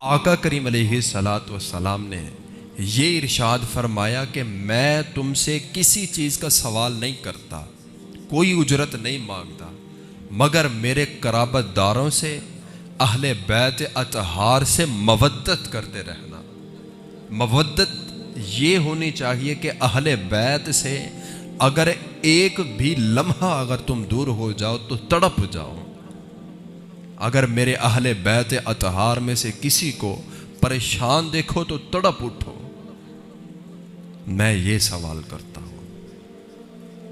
آقا کریم علیہ الصلاۃ والسلام نے یہ ارشاد فرمایا کہ میں تم سے کسی چیز کا سوال نہیں کرتا، کوئی اجرت نہیں مانگتا، مگر میرے قرابت داروں سے، اہل بیت اطہار سے مودت کرتے رہنا۔ مودت یہ ہونی چاہیے کہ اہل بیت سے اگر ایک بھی لمحہ اگر تم دور ہو جاؤ تو تڑپ جاؤ۔ اگر میرے اہل بیت اطہار میں سے کسی کو پریشان دیکھو تو تڑپ اٹھو۔ میں یہ سوال کرتا ہوں،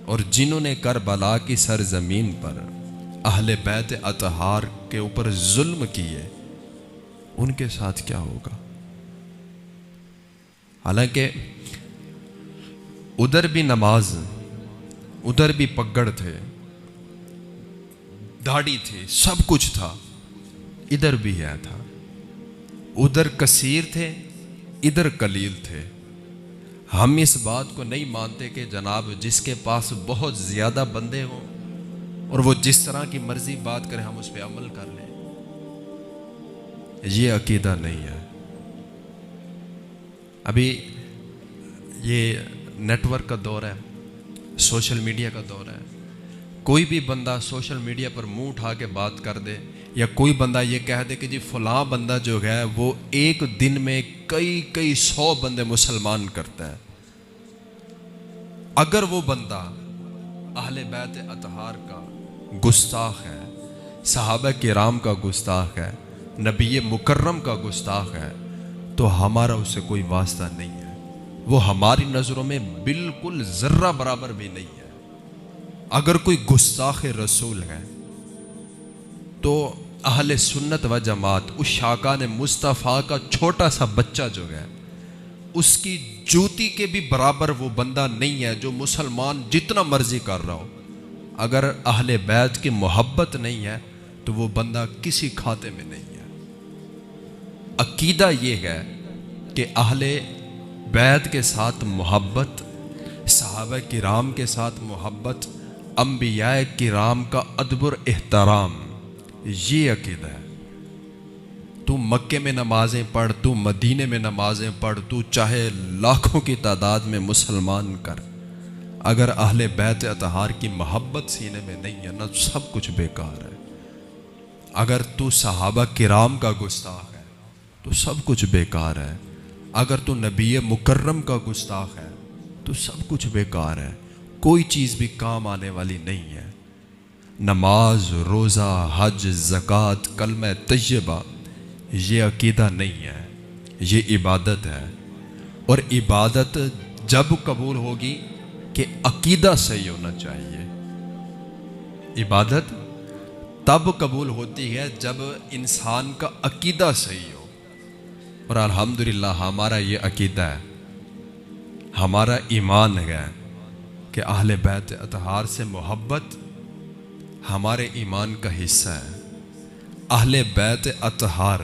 اور جنہوں نے کربلا کی سرزمین پر اہل بیت اطہار کے اوپر ظلم کیے ان کے ساتھ کیا ہوگا؟ حالانکہ ادھر بھی نماز، ادھر بھی پگڑ تھے، داڑھی تھی، سب کچھ تھا، ادھر بھی ہے تھا۔ ادھر کثیر تھے، ادھر قلیل تھے۔ ہم اس بات کو نہیں مانتے کہ جناب جس کے پاس بہت زیادہ بندے ہوں اور وہ جس طرح کی مرضی بات کرے ہم اس پہ عمل کر لیں، یہ عقیدہ نہیں ہے۔ ابھی یہ نیٹ ورک کا دور ہے، سوشل میڈیا کا دور ہے۔ کوئی بھی بندہ سوشل میڈیا پر منہ اٹھا کے بات کر دے، یا کوئی بندہ یہ کہہ دے کہ جی فلاں بندہ جو ہے وہ ایک دن میں کئی 100 بندے مسلمان کرتا ہے۔ اگر وہ بندہ اہل بیت اطہار کا گستاخ ہے، صحابہ کرام کا گستاخ ہے، نبی مکرم کا گستاخ ہے، تو ہمارا اس سے کوئی واسطہ نہیں ہے۔ وہ ہماری نظروں میں بالکل ذرہ برابر بھی نہیں ہے۔ اگر کوئی گستاخ رسول ہے تو اہل سنت و جماعت اس شاکان مصطفیٰ کا چھوٹا سا بچہ جو ہے اس کی جوتی کے بھی برابر وہ بندہ نہیں ہے جو مسلمان جتنا مرضی کر رہا ہو۔ اگر اہل بیت کی محبت نہیں ہے تو وہ بندہ کسی کھاتے میں نہیں ہے۔ عقیدہ یہ ہے کہ اہل بیت کے ساتھ محبت، صحابہ کرام کے ساتھ محبت، انبیاء کرام کا ادب اور احترام، یہ عقیدہ ہے۔ تو مکے میں نمازیں پڑھ، تو مدینے میں نمازیں پڑھ، تو چاہے لاکھوں کی تعداد میں مسلمان کر، اگر اہل بیت اطہار کی محبت سینے میں نہیں ہے نا، سب کچھ بیکار ہے۔ اگر تو صحابہ کرام کا گستاخ ہے تو سب کچھ بیکار ہے۔ اگر تو نبی مکرم کا گستاخ ہے تو سب کچھ بیکار ہے، کوئی چیز بھی کام آنے والی نہیں ہے۔ نماز، روزہ، حج، زکوٰۃ، کلمہ طیبہ، یہ عقیدہ نہیں ہے، یہ عبادت ہے۔ اور عبادت جب قبول ہوگی کہ عقیدہ صحیح ہونا چاہیے۔ عبادت تب قبول ہوتی ہے جب انسان کا عقیدہ صحیح ہو، اور الحمدللہ ہمارا یہ عقیدہ ہے، ہمارا ایمان ہے کہ اہل بیت اطہار سے محبت ہمارے ایمان کا حصہ ہے۔ اہل بیت اطہار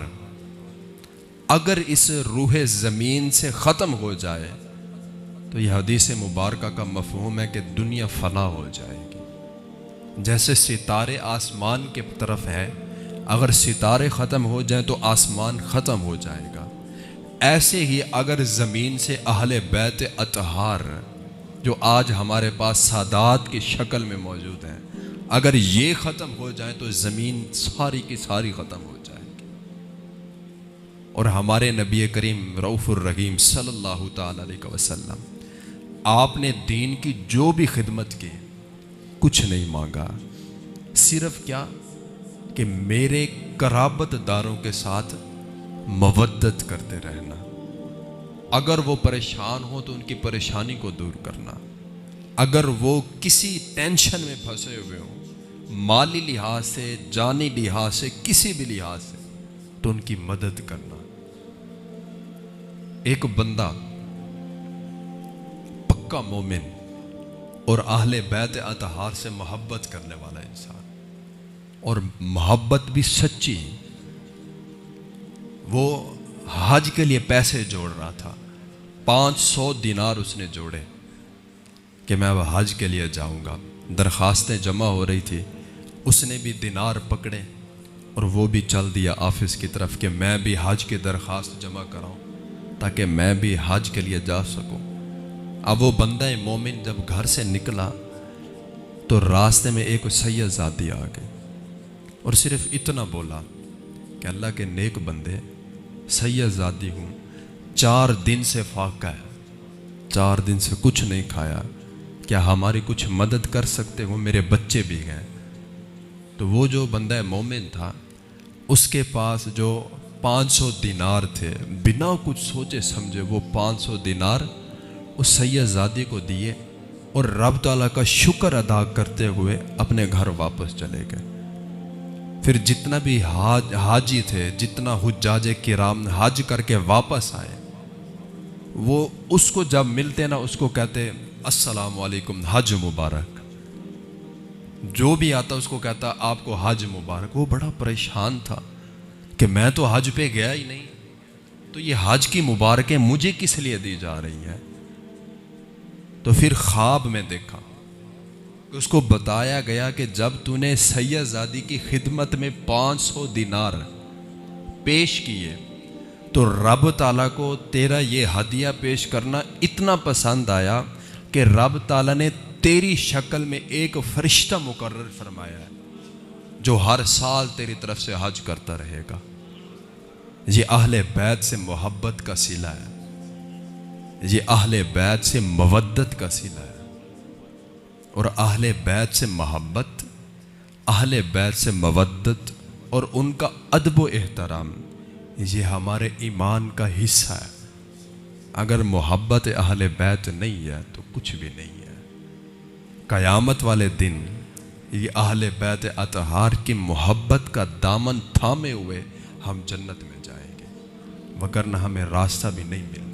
اگر اس روح زمین سے ختم ہو جائے تو یہ حدیث مبارکہ کا مفہوم ہے کہ دنیا فنا ہو جائے گی۔ جیسے ستارے آسمان کے طرف ہے، اگر ستارے ختم ہو جائیں تو آسمان ختم ہو جائے گا۔ ایسے ہی اگر زمین سے اہل بیت اطہار جو آج ہمارے پاس سادات کی شکل میں موجود ہیں، اگر یہ ختم ہو جائیں تو زمین ساری کی ساری ختم ہو جائے گی۔ اور ہمارے نبی کریم رؤوف الرحیم صلی اللہ تعالی علیہ وسلم، آپ نے دین کی جو بھی خدمت کی کچھ نہیں مانگا، صرف کیا کہ میرے قرابت داروں کے ساتھ مودت کرتے رہنا۔ اگر وہ پریشان ہو تو ان کی پریشانی کو دور کرنا، اگر وہ کسی ٹینشن میں پھنسے ہوئے ہوں، مالی لحاظ سے، جانی لحاظ سے، کسی بھی لحاظ سے، تو ان کی مدد کرنا۔ ایک بندہ پکا مومن اور اہل بیت اطہار سے محبت کرنے والا انسان، اور محبت بھی سچی، وہ حج کے لیے پیسے جوڑ رہا تھا، 500 دینار اس نے جوڑے کہ میں اب حج کے لیے جاؤں گا۔ درخواستیں جمع ہو رہی تھی، اس نے بھی دینار پکڑے اور وہ بھی چل دیا آفس کی طرف کہ میں بھی حج کی درخواست جمع کراؤں تاکہ میں بھی حج کے لیے جا سکوں۔ اب وہ بندہ مومن جب گھر سے نکلا تو راستے میں ایک سید زادی آ گئی اور صرف اتنا بولا کہ اللہ کے نیک بندے، سید زادی ہوں، 4 دن سے فاقہ ہے، 4 دن سے کچھ نہیں کھایا، کیا ہماری کچھ مدد کر سکتے ہو؟ میرے بچے بھی گئے۔ تو وہ جو بندہ مومن تھا اس کے پاس جو 500 دینار تھے، بنا کچھ سوچے سمجھے وہ 500 دینار اس سید زادی کو دیے اور رب تعالیٰ کا شکر ادا کرتے ہوئے اپنے گھر واپس چلے گئے۔ پھر جتنا بھی حاجی تھے، جتنا حجاج کرام حج کر کے واپس آئے، وہ اس کو جب ملتے نا اس کو کہتے السلام علیکم، حج مبارک۔ جو بھی آتا اس کو کہتا آپ کو حج مبارک۔ وہ بڑا پریشان تھا کہ میں تو حج پہ گیا ہی نہیں، تو یہ حج کی مبارکیں مجھے کس لیے دی جا رہی ہیں؟ تو پھر خواب میں دیکھا کہ اس کو بتایا گیا کہ جب تو نے سید زادی کی خدمت میں 500 دینار پیش کیے تو رب تعالیٰ کو تیرا یہ ہدیہ پیش کرنا اتنا پسند آیا کہ رب تعالیٰ نے تیری شکل میں ایک فرشتہ مقرر فرمایا ہے جو ہر سال تیری طرف سے حج کرتا رہے گا۔ یہ اہل بیت سے محبت کا صلہ ہے، یہ اہل بیت سے مودت کا صلہ ہے، اور اہل بیت سے محبت، اہل بیت سے مودت اور ان کا ادب و احترام یہ ہمارے ایمان کا حصہ ہے۔ اگر محبت اہل بیت نہیں ہے تو کچھ بھی نہیں ہے۔ قیامت والے دن یہ اہل بیت اطہار کی محبت کا دامن تھامے ہوئے ہم جنت میں جائیں گے، وگرنہ ہمیں راستہ بھی نہیں ملنا۔